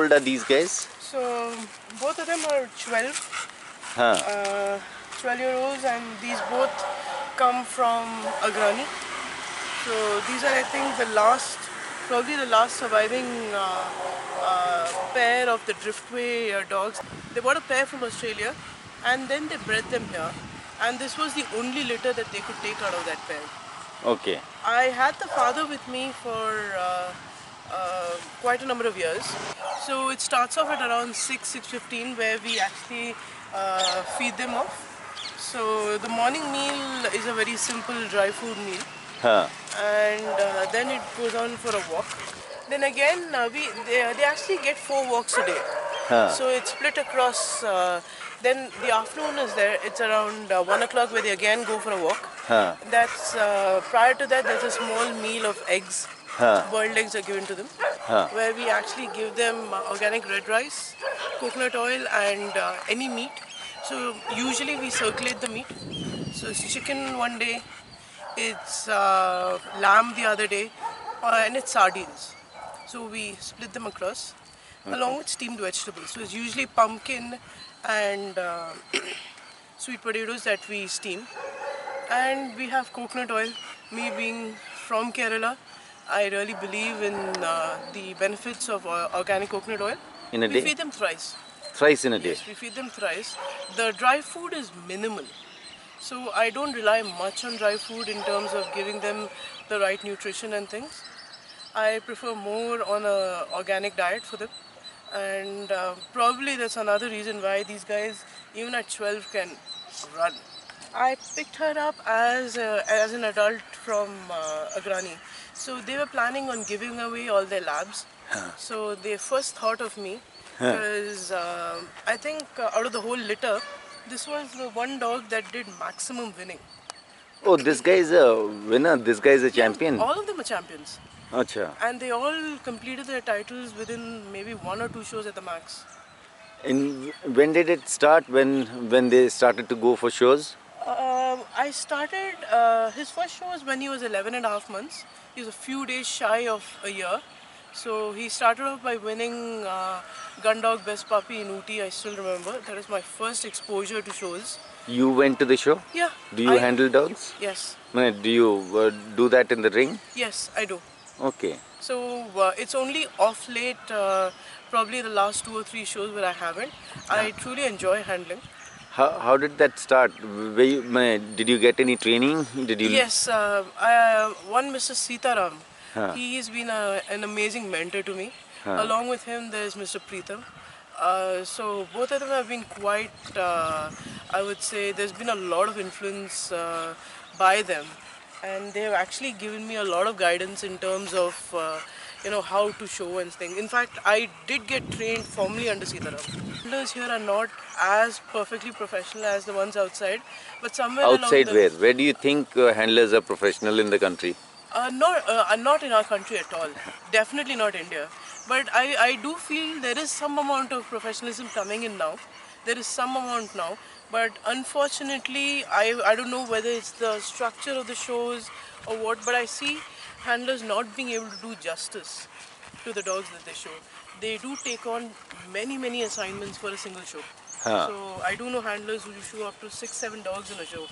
old are these guys? So both of them are 12, Huh. 12-year-olds, and these both come from Agrani. So these are, I think, probably the last surviving pair of the Driftway dogs. They bought a pair from Australia, and then they bred them here. And this was the only litter that they could take out of that pair. Okay. I had the father with me for quite a number of years. So it starts off at around 6:15, where we actually feed them off. So the morning meal is a very simple dry food meal. Huh. And then it goes on for a walk. Then again, they actually get 4 walks a day. Huh. So it's split across. Then the afternoon is there. It's around 1 o'clock where they again go for a walk. Huh. That's prior to that. There's a small meal of eggs. Huh. Boiled eggs are given to them. Huh. Where we actually give them organic red rice, coconut oil, and any meat. So usually we circulate the meat. So it's chicken one day, it's lamb the other day, and it's sardines. So we split them across, along with steamed vegetables. So it's usually pumpkin and sweet potatoes that we steam. And we have coconut oil. Me being from Kerala, I really believe in the benefits of organic coconut oil. In a We day? feed them thrice. Thrice in a day? Yes, we feed them thrice. The dry food is minimal. So I don't rely much on dry food in terms of giving them the right nutrition and things. I prefer more on a organic diet for them. And probably that's another reason why these guys, even at 12, can run. I picked her up as an adult from Agrani. So they were planning on giving away all their labs. So they first thought of me because I think out of the whole litter, this was the one dog that did maximum winning. Oh, this guy is a winner. This guy is a champion. All of them are champions. Acha. And they all completed their titles within maybe 1 or 2 shows at the max. And when did it start? When they started to go for shows? I started, his first show was when he was 11 and a half months. He was a few days shy of a year. So he started off by winning Gundog Best Puppy in Ooty, I still remember. That was my first exposure to shows. You went to the show? Yeah. Do you handle dogs? Yes. Do you do that in the ring? Yes, I do. Okay. So it's only off late, probably the last 2 or 3 shows where I haven't. I truly enjoy handling. How did that start? Did you get any training? Did you? Yes, one Mr. Sitaram. He's been an amazing mentor to me. Along with him, there's Mr. Preetham. So both of them have been quite, I would say, there's been a lot of influence by them. And they have actually given me a lot of guidance in terms of, how to show and things. In fact, I did get trained formally under Sitaram. Handlers here are not as perfectly professional as the ones outside, but somewhere Outside along where? Where do you think handlers are professional in the country? Not in our country at all. Definitely not India. But I do feel there is some amount of professionalism coming in now. There is some amount now. But unfortunately, I don't know whether it's the structure of the shows or what, but I see handlers not being able to do justice to the dogs that they show. They do take on many assignments for a single show. So I do know handlers who show up to 6-7 dogs in a show.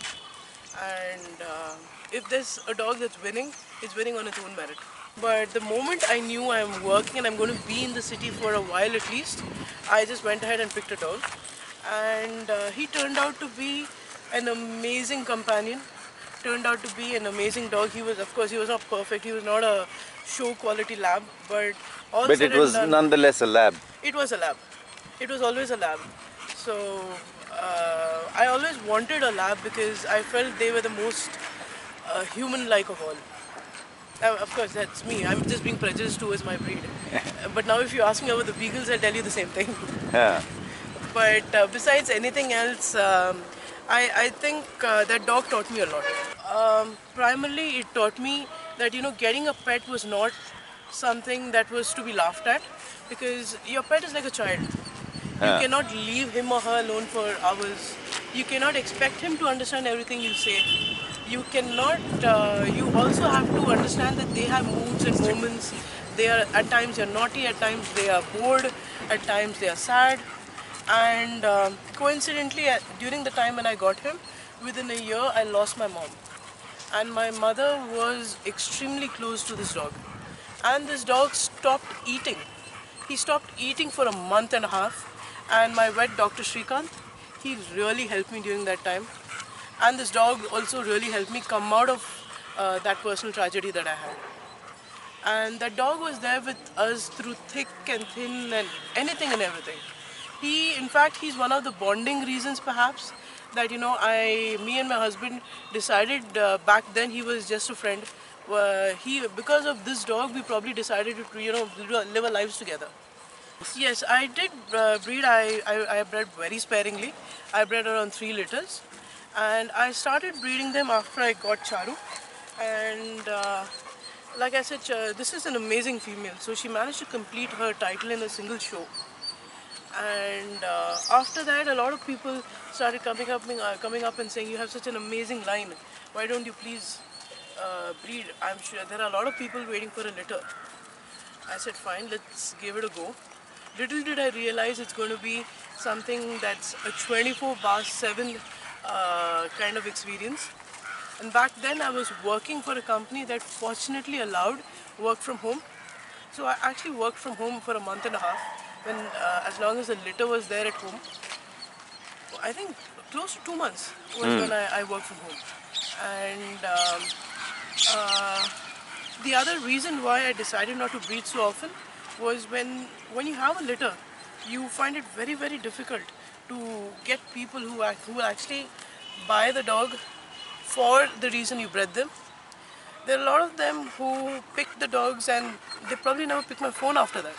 And if there's a dog that's winning, it's winning on its own merit. But the moment I knew I'm working and I'm going to be in the city for a while at least, I just went ahead and picked a dog. And he turned out to be an amazing companion, turned out to be an amazing dog. He was, of course, he was not perfect. He was not a show quality lab, but all But said it was and done, nonetheless a lab. It was a lab. It was always a lab. So I always wanted a lab because I felt they were the most human-like of all. Of course, that's me. I'm just being prejudiced towards my breed. But now if you ask me about the beagles, I'll tell you the same thing. Yeah. But besides anything else, I think that dog taught me a lot. Primarily, it taught me that, getting a pet was not something that was to be laughed at, because your pet is like a child. You cannot leave him or her alone for hours. You cannot expect him to understand everything you say. You cannot, you also have to understand that they have moods and moments. They are, at times they're naughty, at times they are bored, At times they are sad. And coincidentally, during the time when I got him, within a year I lost my mom. And my mother was extremely close to this dog. And this dog stopped eating. He stopped eating for a month and a half. And my vet, Dr. Shrikant, he really helped me during that time. And this dog also really helped me come out of that personal tragedy that I had. And that dog was there with us through thick and thin and anything and everything. In fact, he's one of the bonding reasons perhaps that, me and my husband decided back then he was just a friend. Because of this dog, we probably decided to, live our lives together. Yes, I did breed. I bred very sparingly. I bred around 3 litters. And I started breeding them after I got Charu. And like I said, this is an amazing female. So she managed to complete her title in a single show. And after that, a lot of people started coming up and saying, "You have such an amazing line. Why don't you please breed? I'm sure there are a lot of people waiting for a litter." I said, "Fine, let's give it a go." Little did I realize it's going to be something that's a 24/7 kind of experience. And back then I was working for a company that fortunately allowed work from home. So I actually worked from home for a month and a half, when as long as the litter was there at home. I think close to 2 months was when I worked from home. And uh, the other reason why I decided not to breed so often was when you have a litter, you find it very, very difficult to get people who will actually buy the dog for the reason you bred them. There are a lot of them who pick the dogs and they probably never pick my phone after that.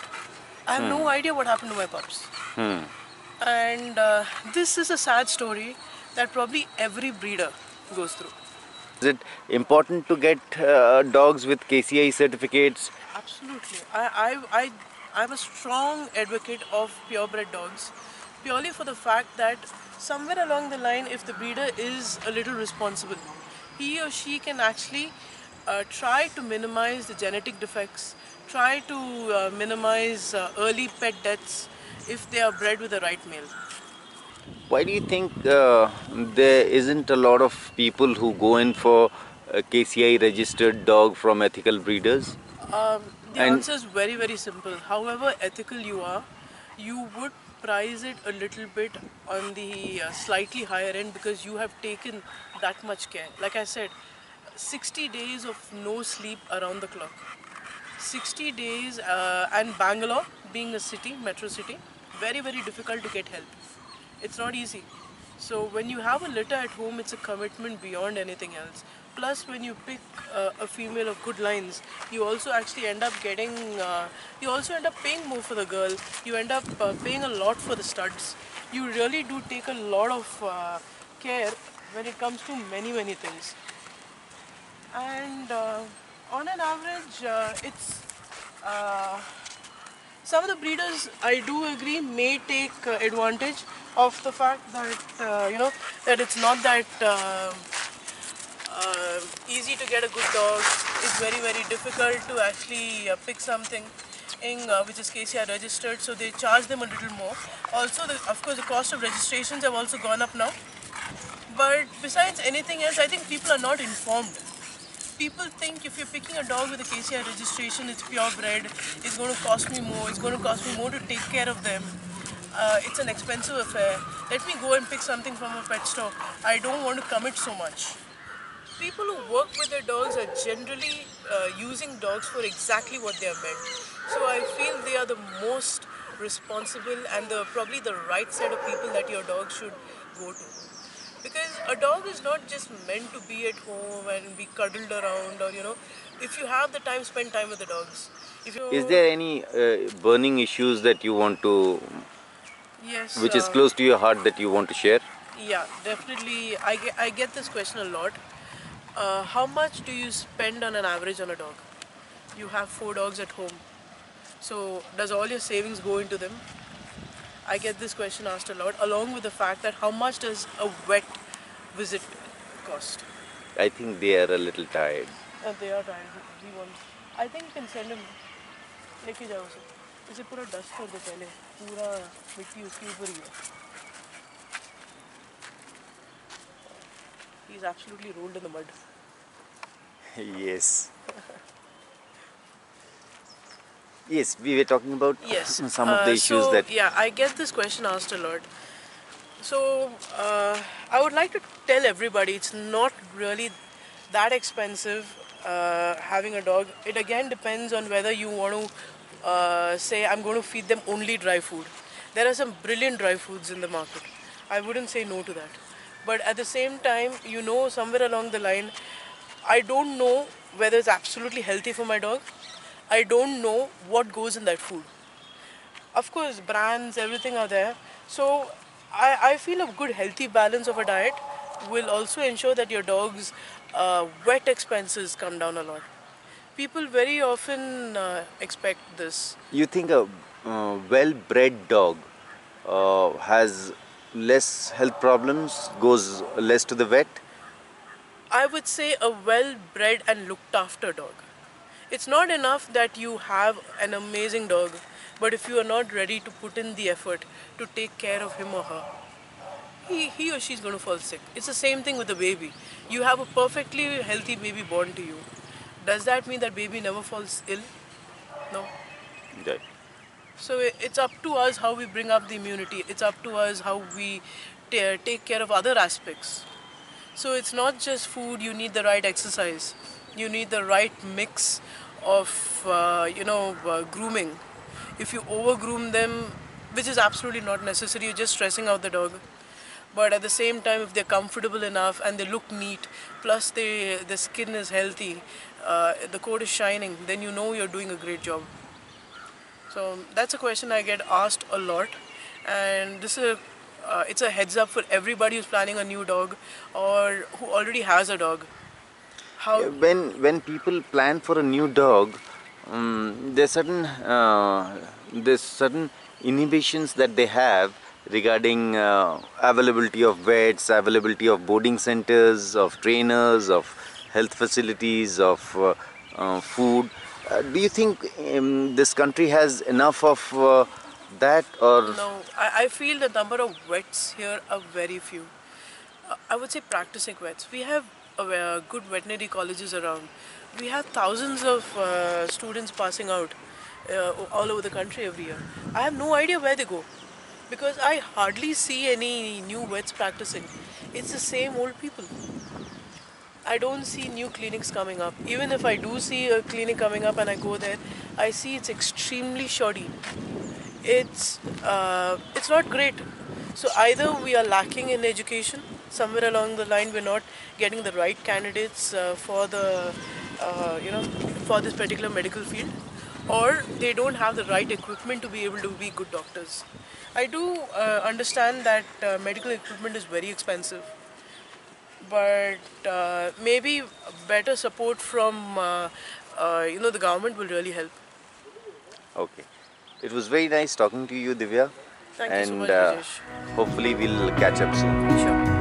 I have no idea what happened to my pups. And this is a sad story that probably every breeder goes through. Is it important to get dogs with KCI certificates? Absolutely. I'm a strong advocate of purebred dogs, purely for the fact that somewhere along the line, if the breeder is a little responsible, he or she can actually try to minimize the genetic defects, try to minimize early pet deaths if they are bred with the right male. Why do you think there isn't a lot of people who go in for a KCI registered dog from ethical breeders? The And answer is very, very simple. However ethical you are, you would price it a little bit on the slightly higher end because you have taken that much care. Like I said, 60 days of no sleep around the clock. 60 days and Bangalore being a city, metro city, very, very difficult to get help. It's not easy. So when you have a litter at home, it's a commitment beyond anything else. Plus, when you pick a female of good lines, you also actually end up you also end up paying more for the girl. You end up paying a lot for the studs. You really do take a lot of care when it comes to many, many things. And on an average, it's some of the breeders, I do agree, may take advantage of the fact that that it's not that easy to get a good dog. It's very, very difficult to actually pick something which is KCI registered, so they charge them a little more. Also, of course, the cost of registrations have also gone up now. But besides anything else, I think people are not informed. People think if you're picking a dog with a KCI registration, it's purebred, it's going to cost me more, it's going to cost me more to take care of them. It's an expensive affair. Let me go and pick something from a pet store. I don't want to commit so much. People who work with their dogs are generally using dogs for exactly what they are meant. So I feel they are the most responsible and probably the right set of people that your dog should go to. Because a dog is not just meant to be at home and be cuddled around, or if you have the time, spend time with the dogs. If you is there any burning issues that you want to, Yes, which is close to your heart, that you want to share? yeah, definitely. I get this question a lot. How much do you spend on an average on a dog? You have 4 dogs at home. So does all your savings go into them? I get this question asked a lot, along with the fact that how much does a vet visit cost? I think they are a little tired. They are tired. I think you can send him. Leke jao usse. इसे पूरा dust कर दो पहले, पूरा मिट्टी उसके ऊपर ही है. He's absolutely rolled in the mud. Yes. Yes, we were talking about Yes. some of the issues so that. yeah, I get this question asked a lot. So I would like to tell everybody it's not really that expensive having a dog. It again depends on whether you want to say I'm going to feed them only dry food. There are some brilliant dry foods in the market. I wouldn't say no to that. But at the same time, somewhere along the line, I don't know whether it's absolutely healthy for my dog. I don't know what goes in that food. Of course, brands, everything are there. So I feel a good healthy balance of a diet will also ensure that your dog's wet expenses come down a lot. People very often expect this. You think a well-bred dog has less health problems, goes less to the vet? I would say a well-bred and looked after dog. It's not enough that you have an amazing dog, but if you are not ready to put in the effort to take care of him or her, he or she is going to fall sick. It's the same thing with a baby. You have a perfectly healthy baby born to you. Does that mean that baby never falls ill? No. Right. So it's up to us how we bring up the immunity. It's up to us how we take care of other aspects. So it's not just food, you need the right exercise. You need the right mix of, grooming. If you over-groom them, which is absolutely not necessary, you're just stressing out the dog. But at the same time, if they're comfortable enough and they look neat, plus the skin is healthy, the coat is shining, then you know you're doing a great job. So that's a question I get asked a lot, and it's a heads up for everybody who's planning a new dog or who already has a dog. How? When people plan for a new dog, there's certain inhibitions that they have regarding availability of vets, availability of boarding centers, of trainers, of health facilities, of food. Do you think this country has enough of that, or? No, I feel the number of vets here are very few. I would say practicing vets. We have good veterinary colleges around. We have thousands of students passing out all over the country every year. I have no idea where they go because I hardly see any new vets practicing. It's the same old people. I don't see new clinics coming up. Even if I do see a clinic coming up and I go there, I see it's extremely shoddy. It's not great. So either we are lacking in education, somewhere along the line we're not getting the right candidates for this particular medical field, or they don't have the right equipment to be able to be good doctors. I do understand that medical equipment is very expensive, but maybe better support from the government will really help. Okay. It was very nice talking to you, Divya. Thank you so And much, Rajesh. hopefully we'll catch up soon. Sure.